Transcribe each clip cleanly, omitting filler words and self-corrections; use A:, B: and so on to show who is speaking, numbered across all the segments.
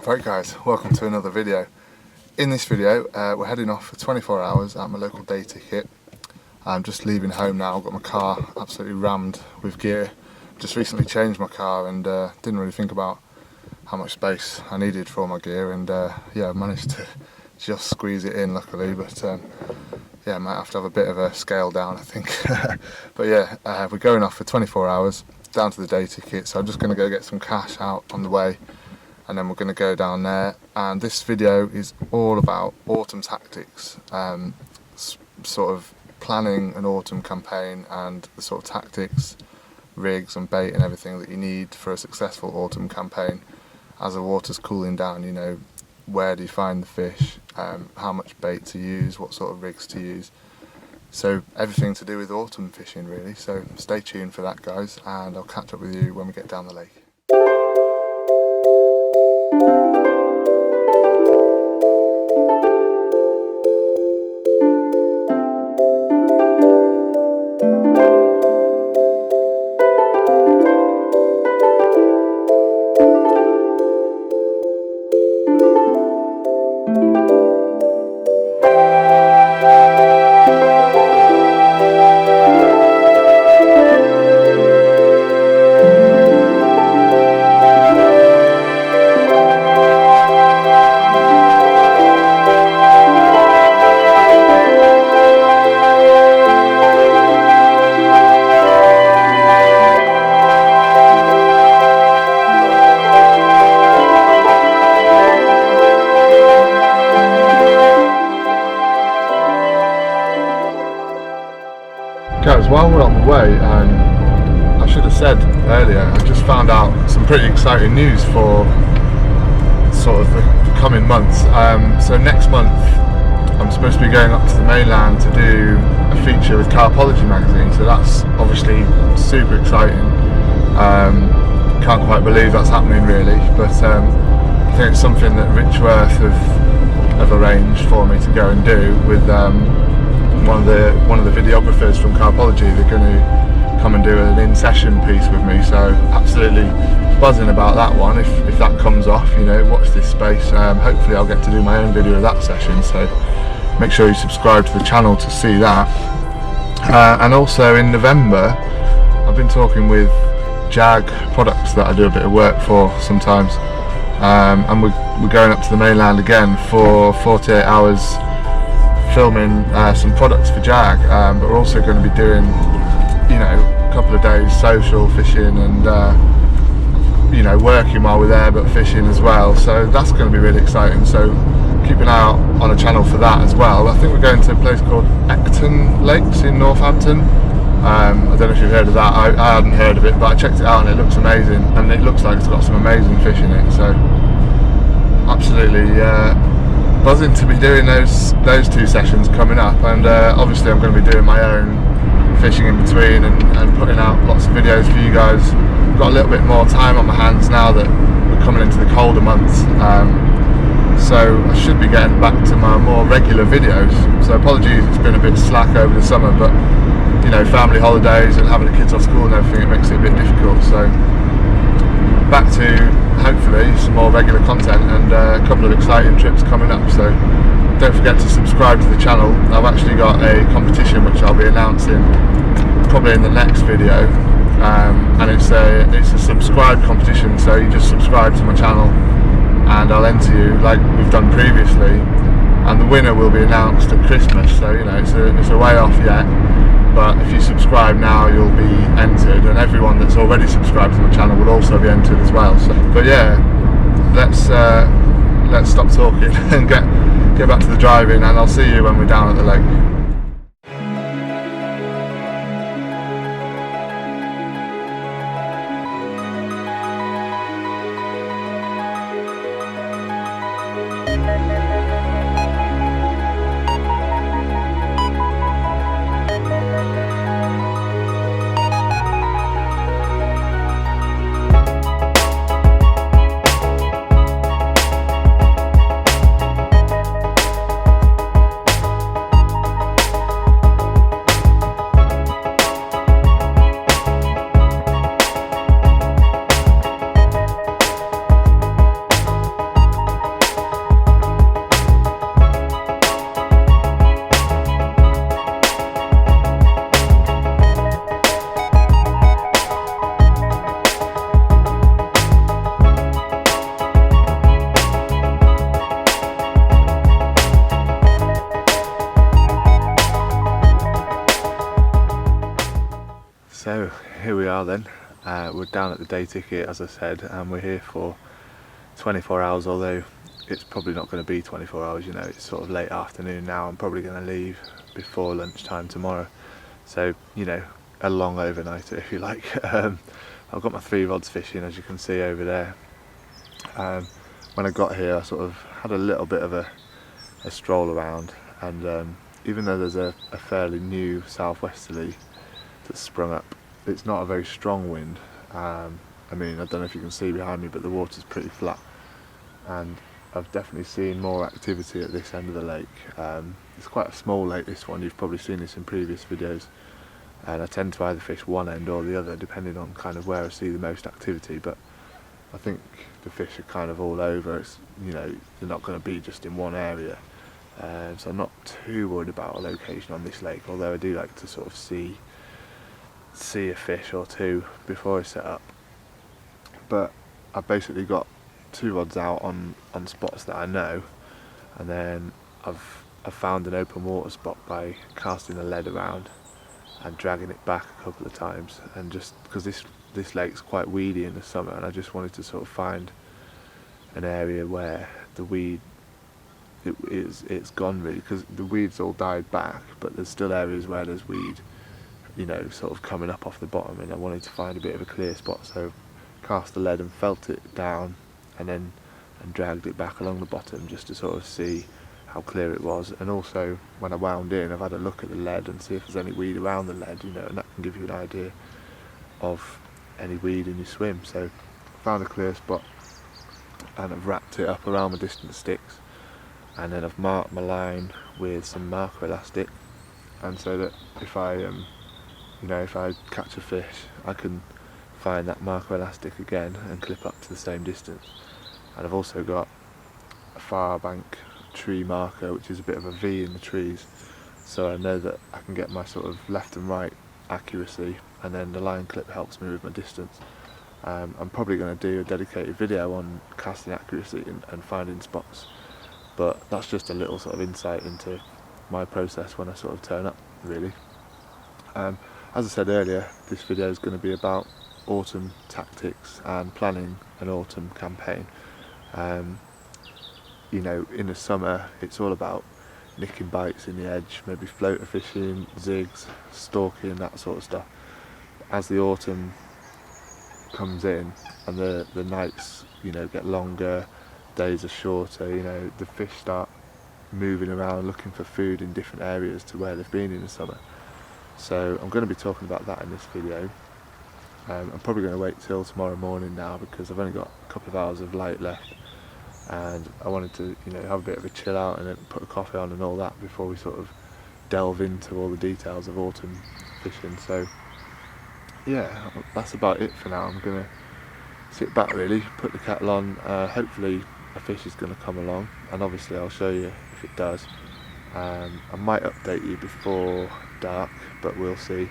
A: Right guys, welcome to another video. In this video we're heading off for 24 hours at my local day ticket. I'm just leaving home now. I've got my car absolutely rammed with gear. Just recently changed my car and didn't really think about how much space I needed for all my gear, and yeah, I managed to just squeeze it in luckily, but yeah, I might have to have a bit of a scale down I think. But yeah, we're going off for 24 hours down to the day ticket, so I'm just going to go get some cash out on the way, and then we're going to go down there. And this video is all about autumn tactics, sort of planning an autumn campaign and the sort of tactics, rigs and bait and everything that you need for a successful autumn campaign. As the water's cooling down, you know, where do you find the fish, how much bait to use, what sort of rigs to use. So everything to do with autumn fishing really. So stay tuned for that guys, and I'll catch up with you when we get down the lake. Guys, while we're on the way, I should have said earlier, I just found out some pretty exciting news for sort of the coming months. So next month I'm supposed to be going up to the mainland to do a feature with Carp magazine, so that's obviously super exciting. Can't quite believe that's happening really, but I think it's something that Richworth have arranged for me to go and do with one of the videographers from Carpology. They're going to come and do an in-session piece with me, so absolutely buzzing about that one. If that comes off, you know, watch this space. Hopefully I'll get to do my own video of that session, so make sure you subscribe to the channel to see that. And also in November I've been talking with Jag Products that I do a bit of work for sometimes, and we're going up to the mainland again for 48 hours filming some products for Jag, but we're also going to be doing, you know, a couple of days social fishing and you know, working while we're there but fishing as well, so that's going to be really exciting. So keep an eye out on a channel for that as well. I think we're going to a place called Ecton Lakes in Northampton. I don't know if you've heard of that. I hadn't heard of it, but I checked it out and it looks amazing, and it looks like it's got some amazing fish in it, so absolutely buzzing to be doing those two sessions coming up. And obviously I'm going to be doing my own fishing in between and putting out lots of videos for you guys. I've got a little bit more time on my hands now that we're coming into the colder months, so I should be getting back to my more regular videos. So apologies, it's been a bit slack over the summer, but you know, family holidays and having the kids off school and everything, it makes it a bit difficult. So back to hopefully some more regular content and a couple of exciting trips coming up, so don't forget to subscribe to the channel. I've actually got a competition which I'll be announcing probably in the next video, and it's a subscribe competition, so you just subscribe to my channel and I'll enter you like we've done previously, and the winner will be announced at Christmas. So you know, it's a way off yet, but if you subscribe now you'll be entered, and everyone that's already subscribed to my channel will also be entered as well. So, but yeah, let's stop talking and get back to the driving, and I'll see you when we're down at the lake. here we are then. We're down at the day ticket, as I said, and we're here for 24 hours, although it's probably not going to be 24 hours, you know, it's sort of late afternoon now. I'm probably going to leave before lunchtime tomorrow, so, you know, a long overnighter if you like. I've got my 3 rods fishing, as you can see over there. When I got here I sort of had a little bit of a stroll around, and even though there's a fairly new southwesterly that's sprung up, it's not a very strong wind. I mean, I don't know if you can see behind me, but the water's pretty flat, and I've definitely seen more activity at this end of the lake. It's quite a small lake, this one. You've probably seen this in previous videos, and I tend to either fish one end or the other depending on kind of where I see the most activity, but I think the fish are kind of all over. It's, you know, they're not going to be just in one area, so I'm not too worried about a location on this lake, although I do like to sort of see a fish or two before I set up. But I've basically got 2 rods out on spots that I know, and then I've found an open water spot by casting the lead around and dragging it back a couple of times, and just because this lake's quite weedy in the summer, and I just wanted to sort of find an area where the weed it's gone really, because the weeds all died back, but there's still areas where there's weed, you know, sort of coming up off the bottom, and I wanted to find a bit of a clear spot, so cast the lead and felt it down, and dragged it back along the bottom just to sort of see how clear it was. And also when I wound in, I've had a look at the lead and see if there's any weed around the lead, you know, and that can give you an idea of any weed in your swim. So I found a clear spot and I've wrapped it up around my distance sticks, and then I've marked my line with some marker elastic, and so that if I you know, if I catch a fish, I can find that marker elastic again and clip up to the same distance. And I've also got a far bank tree marker, which is a bit of a V in the trees, so I know that I can get my sort of left and right accuracy, and then the line clip helps me with my distance. I'm probably going to do a dedicated video on casting accuracy and finding spots, but that's just a little sort of insight into my process when I sort of turn up, really. As I said earlier, this video is going to be about autumn tactics and planning an autumn campaign. You know, in the summer it's all about nicking bites in the edge, maybe floater fishing, zigs, stalking, that sort of stuff. As the autumn comes in and the nights, you know, get longer, days are shorter, you know, the fish start moving around looking for food in different areas to where they've been in the summer. So I'm going to be talking about that in this video. I'm probably going to wait till tomorrow morning now, because I've only got a couple of hours of light left, and I wanted to, you know, have a bit of a chill out and then put a coffee on and all that before we sort of delve into all the details of autumn fishing. So yeah, that's about it for now. I'm going to sit back really, put the kettle on, hopefully a fish is going to come along, and obviously I'll show you if it does. I might update you before dark, but we'll see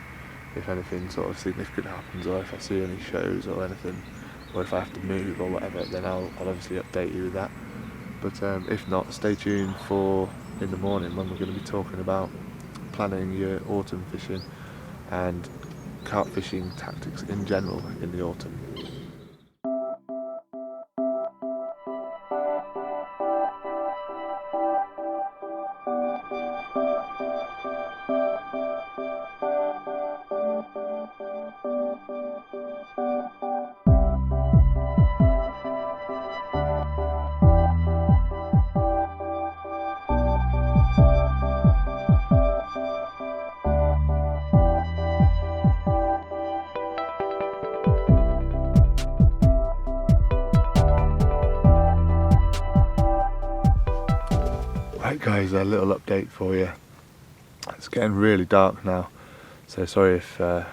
A: if anything sort of significant happens, or if I see any shows or anything, or if I have to move or whatever, then I'll obviously update you with that. But if not, stay tuned for in the morning when we're going to be talking about planning your autumn fishing and carp fishing tactics in general in the autumn. Right guys, a little update for you. It's getting really dark now, so sorry if the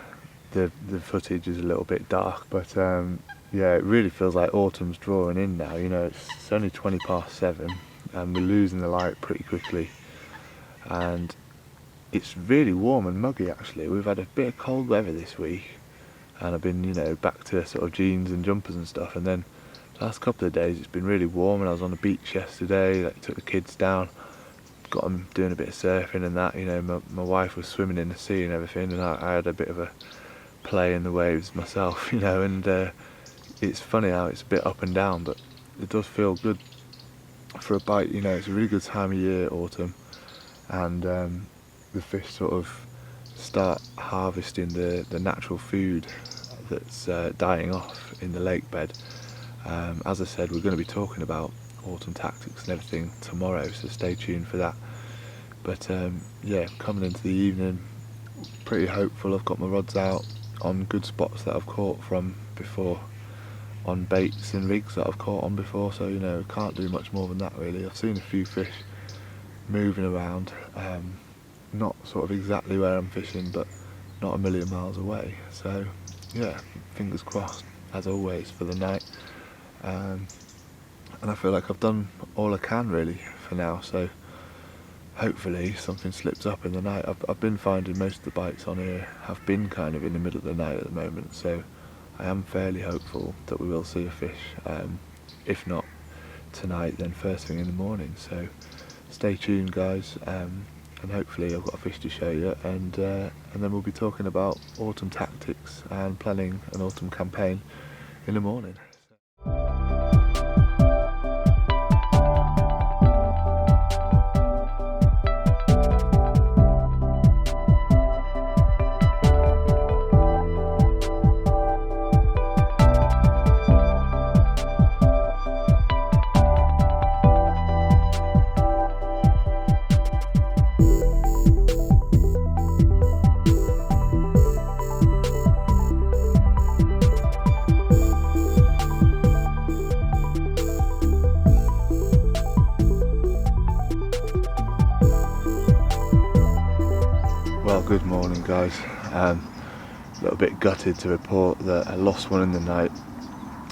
A: footage is a little bit dark, but yeah, it really feels like autumn's drawing in now. You know, it's only 7:20 and we're losing the light pretty quickly, and it's really warm and muggy actually. We've had a bit of cold weather this week, and I've been, you know, back to sort of jeans and jumpers and stuff, and then last couple of days it's been really warm, and I was on the beach yesterday, like, took the kids down, got them doing a bit of surfing and that, you know, my wife was swimming in the sea and everything, and I had a bit of a
B: play in the waves myself, you know, and it's funny how it's a bit up and down, but it does feel good for a bite. You know, it's a really good time of year, autumn, and the fish sort of start harvesting the natural food that's dying off in the lake bed. As I said, we're going to be talking about autumn tactics and everything tomorrow, so stay tuned for that. But yeah, coming into the evening, pretty hopeful. I've got my rods out on good spots that I've caught from before, on baits and rigs that I've caught on before, so you know, can't do much more than that really. I've seen a few fish moving around, not sort of exactly where I'm fishing, but not a million miles away, so yeah, fingers crossed as always for the night. And I feel like I've done all I can really for now, so hopefully something slips up in the night. I've been finding most of the bites on here have been kind of in the middle of the night at the moment, so I am fairly hopeful that we will see a fish. If not tonight, then first thing in the morning, so stay tuned guys, and hopefully I've got a fish to show you, and then we'll be talking about autumn tactics and planning an autumn campaign in the morning. Well, good morning guys. A little bit gutted to report that I lost one in the night,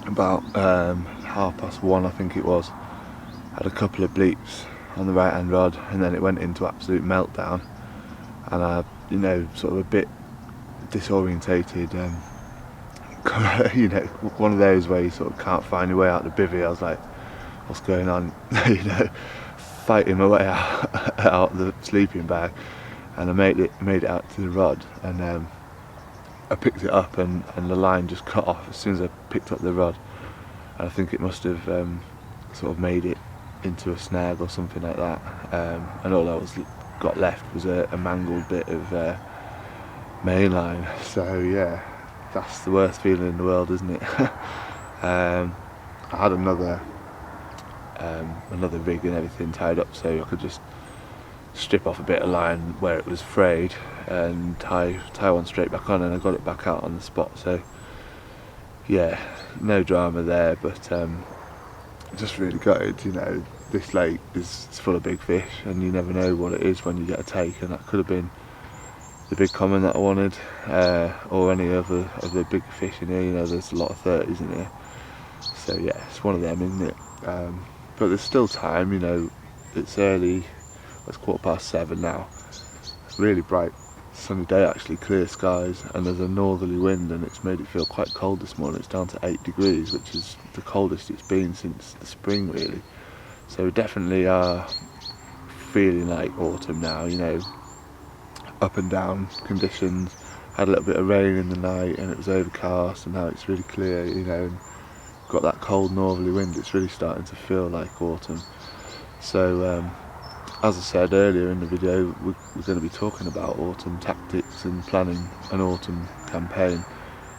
B: about 1:30 I think it was. Had a couple of bleeps on the right hand rod, and then it went into absolute meltdown, and I, you know, sort of a bit disorientated, you know, one of those where you sort of can't find your way out of the bivvy. I was like, what's going on? You know, fighting my way out the sleeping bag, and I made it out to the rod, and I picked it up, and the line just cut off as soon as I picked up the rod, and I think it must have sort of made it into a snag or something like that, and all I got left was a mangled bit of main line. So yeah, that's the worst feeling in the world, isn't it? I had another rig and everything tied up, so I could just strip off a bit of line where it was frayed and tie one straight back on, and I got it back out on the spot. So yeah, no drama there, but just really gutted. You know, this lake is full of big fish, and you never know what it is when you get a take, and that could have been the big common that I wanted, or any other of the big fish in here. You know, there's a lot of 30s in here, so yeah, it's one of them, isn't it? But there's still time, you know. It's early, it's 7:15 now. It's really bright sunny day actually, clear skies, and there's a northerly wind, and it's made it feel quite cold this morning. It's down to 8 degrees, which is the coldest it's been since the spring really. So we definitely are feeling like autumn now, you know, up and down conditions. Had a little bit of rain in the night and it was overcast, and now it's really clear, you know, and got that cold northerly wind. It's really starting to feel like autumn. So as I said earlier in the video, we're going to be talking about autumn tactics and planning an autumn campaign.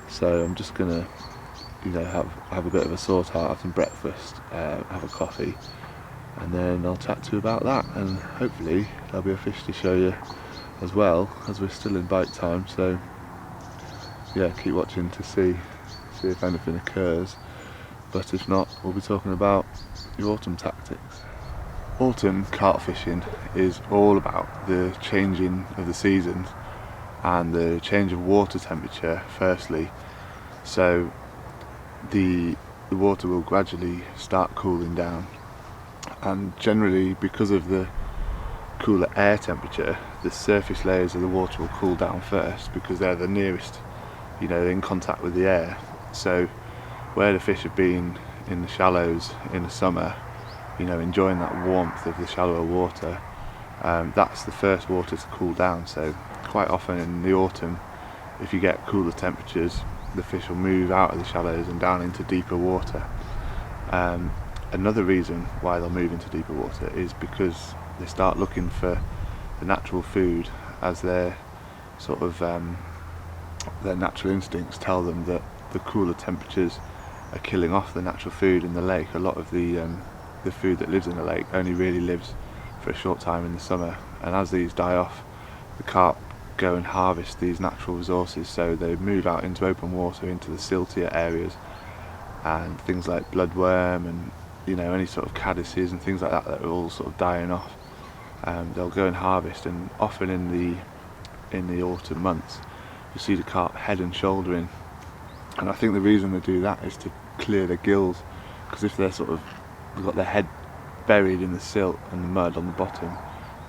B: So I'm just going to, you know, have a bit of a sort out, have some breakfast, have a coffee, and then I'll chat to you about that, and hopefully there'll be a fish to show you as well, as we're still in bite time. So yeah, keep watching to see if anything occurs, but if not, we'll be talking about the autumn tactics. Autumn carp fishing is all about the changing of the seasons and the change of water temperature firstly. So the water will gradually start cooling down, and generally because of the cooler air temperature, the surface layers of the water will cool down first, because they're the nearest, you know, in contact with the air. So where the fish have been in the shallows in the summer, you know, enjoying that warmth of the shallower water, that's the first water to cool down. So quite often in the autumn, if you get cooler temperatures, the fish will move out of the shallows and down into deeper water. Another reason why they'll move into deeper water is because they start looking for the natural food, as their sort of their natural instincts tell them that the cooler temperatures are killing off the natural food in the lake. A lot of the food that lives in the lake only really lives for a short time in the summer, and as these die off, the carp go and harvest these natural resources. So they move out into open water, into the siltier areas, and things like bloodworm and any sort of caddises and things like that that are all sort of dying off. They'll go and harvest, and often in the autumn months you see the carp head and shouldering, and I think the reason they do that is to clear their gills, because if they've got their head buried in the silt and the mud on the bottom,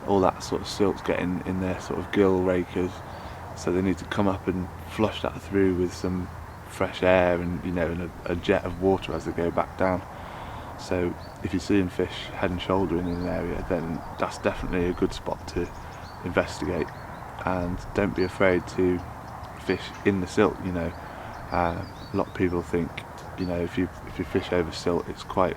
B: all that sort of silt's getting in their sort of gill rakers, so they need to come up and flush that through with some fresh air and and a jet of water as they go back down. So if you're seeing fish head and shouldering in an area, then that's definitely a good spot to investigate, and don't be afraid to fish in the silt. A lot of people think if you fish over silt, it's quite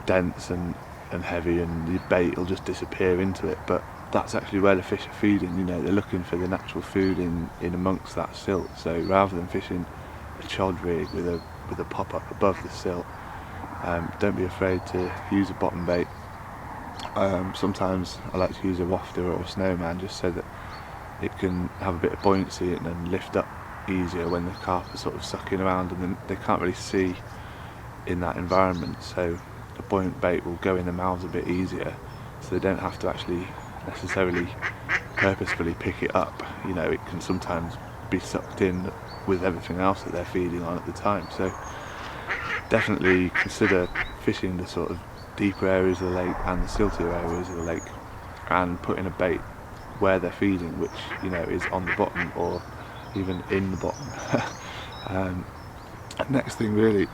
B: dense and heavy and your bait will just disappear into it, but that's actually where the fish are feeding. They're looking for the natural food in amongst that silt. So rather than fishing a chod rig with a pop up above the silt, don't be afraid to use a bottom bait. Sometimes I like to use a wafter or a snowman, just so that it can have a bit of buoyancy and then lift up easier when the carp are sort of sucking around, and then they can't really see in that environment. So a buoyant bait will go in their mouths a bit easier, so they don't have to actually necessarily purposefully pick it up. It can sometimes be sucked in with everything else that they're feeding on at the time. So definitely consider fishing the sort of deeper areas of the lake and the siltier areas of the lake, and putting a bait where they're feeding, which is on the bottom or even in the bottom. Next thing really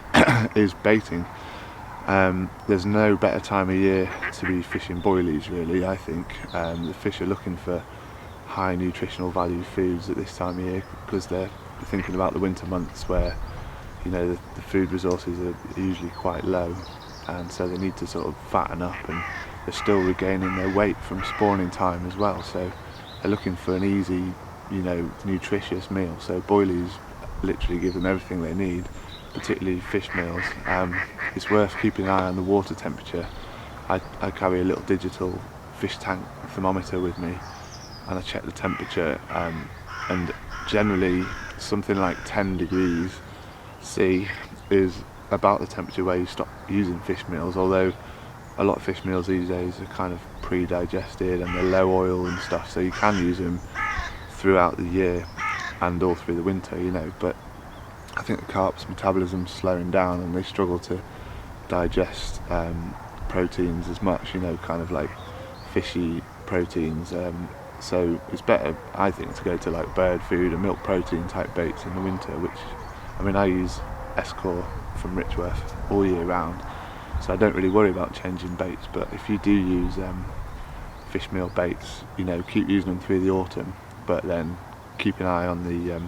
B: is baiting. There's no better time of year to be fishing boilies, really. I think the fish are looking for high nutritional value foods at this time of year, because they're thinking about the winter months where the food resources are usually quite low, and so they need to sort of fatten up, and they're still regaining their weight from spawning time as well. So they're looking for an easy, nutritious meal. So boilies literally give them everything they need, particularly fish meals. It's worth keeping an eye on the water temperature. I carry a little digital fish tank thermometer with me, and I check the temperature, and generally something like 10 degrees C is about the temperature where you stop using fish meals, although a lot of fish meals these days are kind of pre-digested and they're low oil and stuff, so you can use them throughout the year and all through the winter, but I think the carp's metabolism's slowing down and they struggle to digest proteins as much, kind of like fishy proteins, so it's better, I think, to go to like bird food and milk protein type baits in the winter, which, I use Escor from Richworth all year round, so I don't really worry about changing baits. But if you do use fish meal baits, keep using them through the autumn, but then keep an eye on the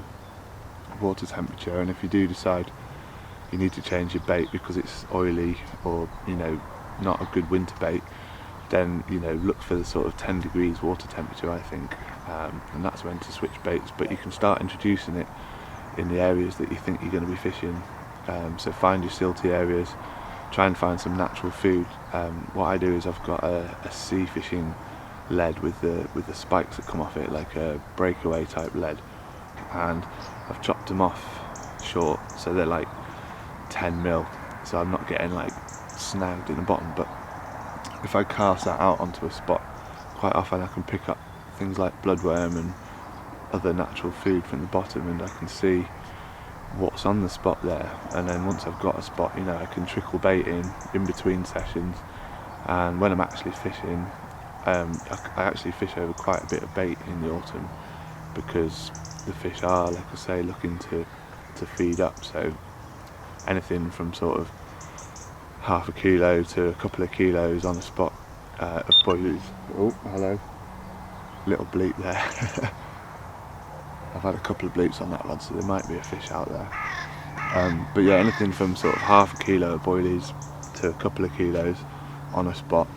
B: water temperature, and if you do decide you need to change your bait because it's oily or not a good winter bait, then look for the sort of 10 degrees water temperature, I think, and that's when to switch baits. But you can start introducing it in the areas that you think you're going to be fishing. So find your silty areas, try and find some natural food. What I do is I've got a sea fishing lead with the spikes that come off it, like a breakaway type lead, and I've chopped them off short, so they're like 10 mil, so I'm not getting like snagged in the bottom. But if I cast that out onto a spot, quite often I can pick up things like bloodworm and other natural food from the bottom, and I can see what's on the spot there, and then once I've got a spot, I can trickle bait in between sessions. And when I'm actually fishing, I actually fish over quite a bit of bait in the autumn, because the fish are, like I say, looking to feed up. So anything from sort of half a kilo to a couple of kilos on a spot of boilies. Oh, hello, little bleep there. I've had a couple of bleeps on that rod, so there might be a fish out there. But yeah, anything from sort of half a kilo of boilies to a couple of kilos on a spot,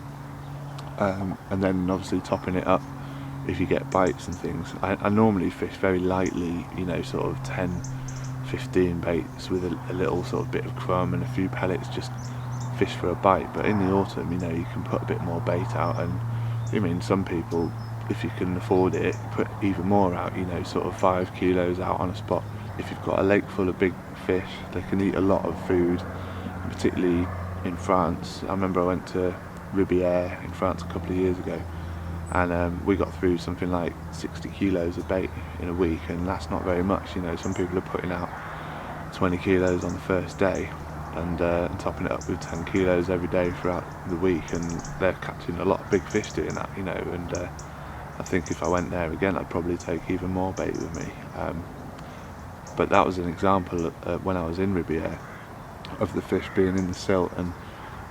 B: and then obviously topping it up if you get bites and things. I normally fish very lightly, you know, sort of 10-15 baits with a little sort of bit of crumb and a few pellets, just fish for a bite. But in the autumn, you know, you can put a bit more bait out, and I mean, some people, if you can afford it, put even more out, you know, sort of 5 kilos out on a spot. If you've got a lake full of big fish, they can eat a lot of food, particularly in France. I remember I went to Ribière in France a couple of years ago, and we got through something like 60 kilos of bait in a week, and that's not very much. You know, some people are putting out 20 kilos on the first day, and topping it up with 10 kilos every day throughout the week, and they're catching a lot of big fish doing that, you know. And I think if I went there again, I'd probably take even more bait with me. But that was an example when I was in Ribière of the fish being in the silt, and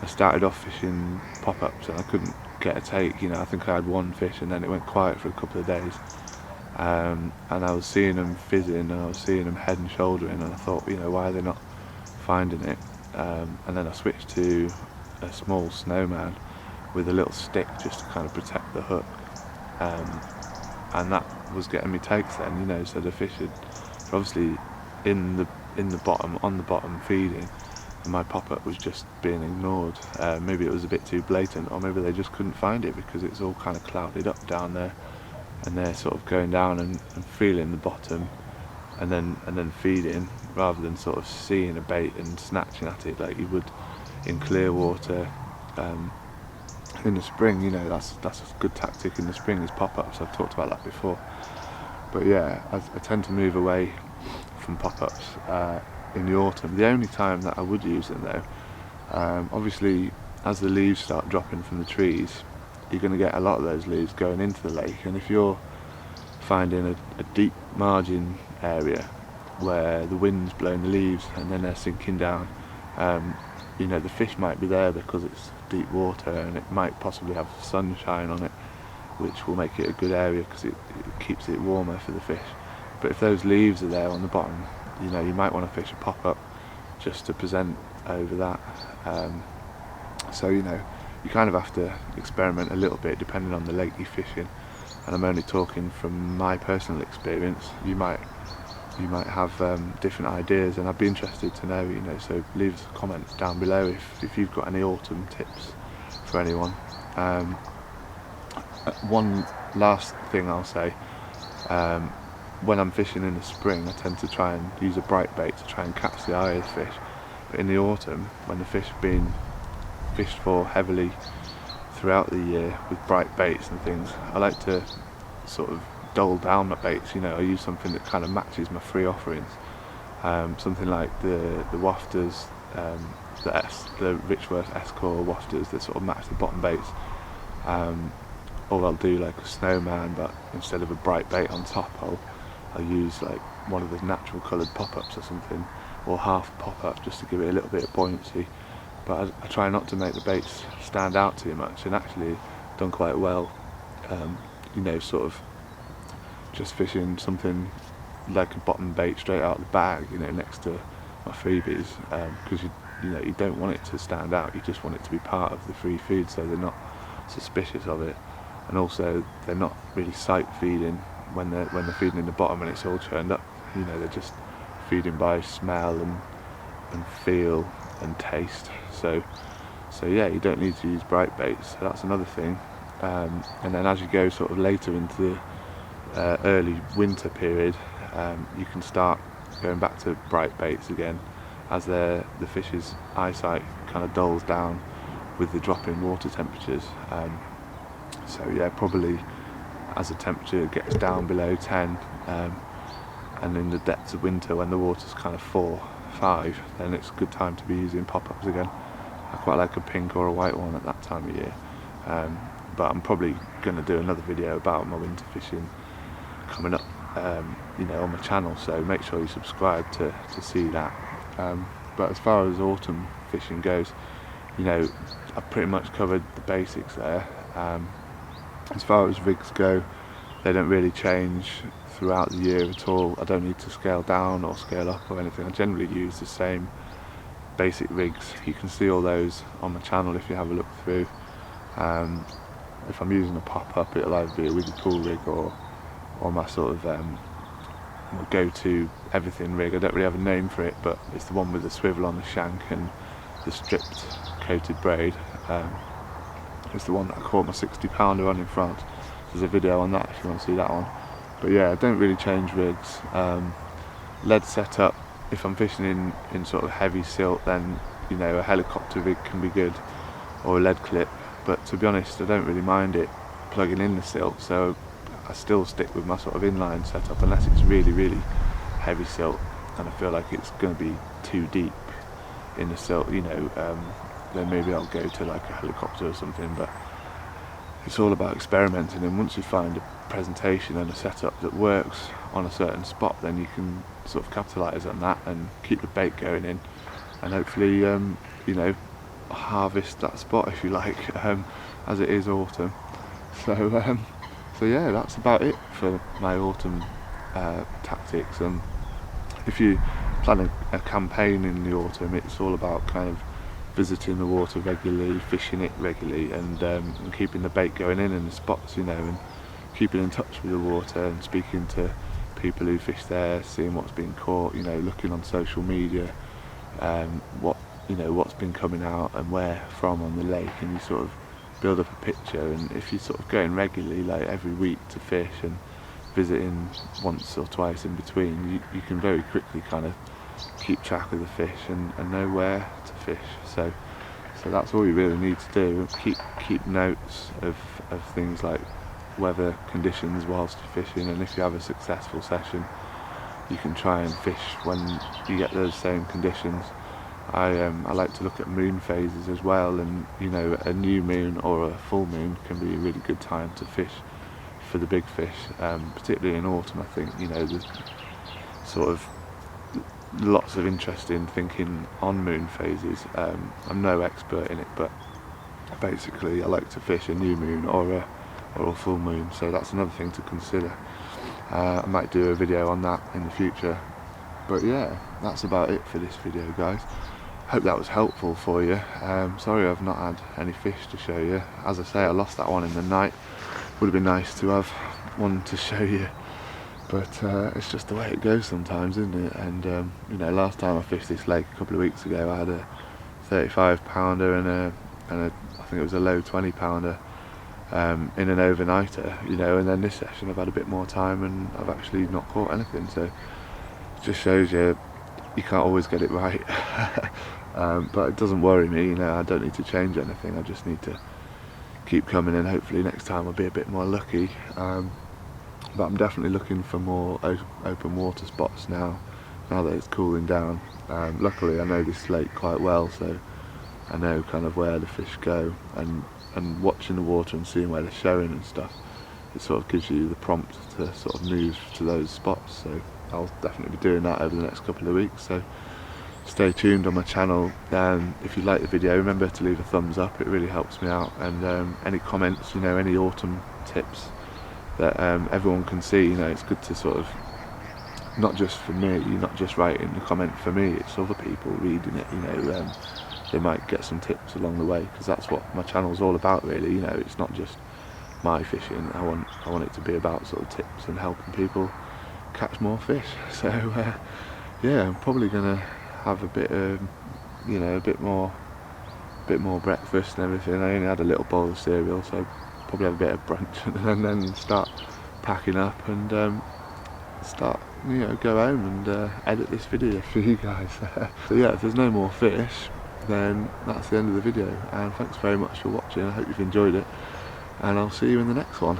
B: I started off fishing pop-ups and I couldn't get a take. You know, I think I had one fish and then it went quiet for a couple of days, and I was seeing them fizzing and I was seeing them head and shouldering, and I thought, you know, why are they not finding it? And then I switched to a small snowman with a little stick just to kind of protect the hook, and that was getting me takes then, you know. So the fish had obviously in the bottom, on the bottom, feeding, and my pop-up was just being ignored. Maybe it was a bit too blatant, or maybe they just couldn't find it because it's all kind of clouded up down there, and they're sort of going down and feeling the bottom and then feeding, rather than sort of seeing a bait and snatching at it like you would in clear water. In the spring, you know, that's a good tactic in the spring, is pop-ups. I've talked about that before. But yeah, I tend to move away from pop-ups in the autumn. The only time that I would use them though, obviously as the leaves start dropping from the trees, you're going to get a lot of those leaves going into the lake, and if you're finding a deep margin area where the wind's blowing the leaves and then they're sinking down, you know, the fish might be there because it's deep water and it might possibly have sunshine on it, which will make it a good area because it keeps it warmer for the fish. But if those leaves are there on the bottom, you know, you might want to fish a pop-up just to present over that. So, you know, you kind of have to experiment a little bit depending on the lake you're fishing, and I'm only talking from my personal experience. You might have different ideas, and I'd be interested to know, you know, so leave us comments down below if you've got any autumn tips for anyone. One last thing I'll say, when I'm fishing in the spring, I tend to try and use a bright bait to try and catch the eye of the fish. But in the autumn, when the fish have been fished for heavily throughout the year with bright baits and things, I like to sort of dull down my baits. You know, I use something that kind of matches my free offerings, something like the wafters, the Richworth S-Core wafters that sort of match the bottom baits. Or I'll do like a snowman, but instead of a bright bait on top, I'll use like one of the natural coloured pop-ups or something, or half pop-up, just to give it a little bit of buoyancy. But I try not to make the baits stand out too much, and actually done quite well, you know, sort of just fishing something like a bottom bait straight out of the bag, you know, next to my freebies, because you know, you don't want it to stand out, you just want it to be part of the free feed, so they're not suspicious of it. And also they're not really sight feeding when they're feeding in the bottom and it's all churned up. You know, they're just feeding by smell and feel and taste. So yeah, you don't need to use bright baits. So that's another thing. And then as you go sort of later into the early winter period, you can start going back to bright baits again, as the fish's eyesight kind of dulls down with the drop in water temperatures. So yeah, probably as the temperature gets down below 10, and in the depths of winter when the water's kind of 4, 5, then it's a good time to be using pop-ups again. I quite like a pink or a white one at that time of year, but I'm probably going to do another video about my winter fishing coming up, you know, on my channel, so make sure you subscribe to see that. But as far as autumn fishing goes, you know, I've pretty much covered the basics there. As far as rigs go, They don't really change throughout the year at all. I don't need to scale down or scale up or anything. I generally use the same basic rigs. You can see all those on my channel if you have a look through. If I'm using a pop-up, it'll either be a wiggy pool rig or my sort of my go-to everything rig. I don't really have a name for it, but it's the one with the swivel on the shank and the stripped coated braid. It's the one that I caught my 60 pounder on in France. There's a video on that if you want to see that one. But yeah, I don't really change rigs. Lead setup, if I'm fishing in sort of heavy silt, then you know a helicopter rig can be good, or a lead clip. But to be honest, I don't really mind it plugging in the silt, so I still stick with my sort of inline setup unless it's really, really heavy silt and I feel like it's going to be too deep in the silt, you know, then maybe I'll go to like a helicopter or something. But it's all about experimenting, and once you find a presentation and a setup that works on a certain spot, then you can sort of capitalise on that and keep the bait going in, and hopefully you know, harvest that spot if you like, as it is autumn. So yeah, that's about it for my autumn tactics. And if you plan a campaign in the autumn, it's all about kind of visiting the water regularly, fishing it regularly, and keeping the bait going in the spots, you know, and keeping in touch with the water and speaking to people who fish there, seeing what's been caught, you know, looking on social media, what's been coming out and where from on the lake, and you sort of build up a picture. And if you're sort of going regularly, like every week to fish and visiting once or twice in between, you can very quickly kind of keep track of the fish and know where to fish. So that's all you really need to do. Keep notes of things like weather conditions whilst you're fishing, and if you have a successful session, you can try and fish when you get those same conditions. I like to look at moon phases as well, and you know, a new moon or a full moon can be a really good time to fish for the big fish, particularly in autumn. I think, you know, there's sort of lots of interest in thinking on moon phases. I'm no expert in it, but basically I like to fish a new moon or a full moon, so that's another thing to consider. I might do a video on that in the future. But yeah, that's about it for this video, guys. Hope that was helpful for you. Sorry I've not had any fish to show you. As I say, I lost that one in the night. Would have been nice to have one to show you, but it's just the way it goes sometimes, isn't it? And you know, last time I fished this lake a couple of weeks ago, I had a 35 pounder and a I think it was a low 20 pounder in an overnighter, you know. And then this session I've had a bit more time and I've actually not caught anything, so it just shows you can't always get it right. But it doesn't worry me, you know. I don't need to change anything, I just need to keep coming, and hopefully next time I'll be a bit more lucky. But I'm definitely looking for more open water spots now that it's cooling down. Luckily I know this lake quite well, so I know kind of where the fish go, and watching the water and seeing where they're showing and stuff, it sort of gives you the prompt to sort of move to those spots. So I'll definitely be doing that over the next couple of weeks, so stay tuned on my channel. If you like the video, remember to leave a thumbs up, it really helps me out. And any comments, you know, any autumn tips that everyone can see, you know, it's good to sort of, not just for me, you're not just writing the comment for me, it's other people reading it, you know. They might get some tips along the way, because that's what my channel's all about, really. You know, it's not just my fishing. I want it to be about sort of tips and helping people catch more fish. So yeah, I'm probably gonna have a bit you know, a bit more breakfast and everything. I only had a little bowl of cereal, so probably have a bit of brunch and then start packing up and start, you know, go home and edit this video for you guys. So yeah, if there's no more fish, then that's the end of the video, and thanks very much for watching. I hope you've enjoyed it, and I'll see you in the next one.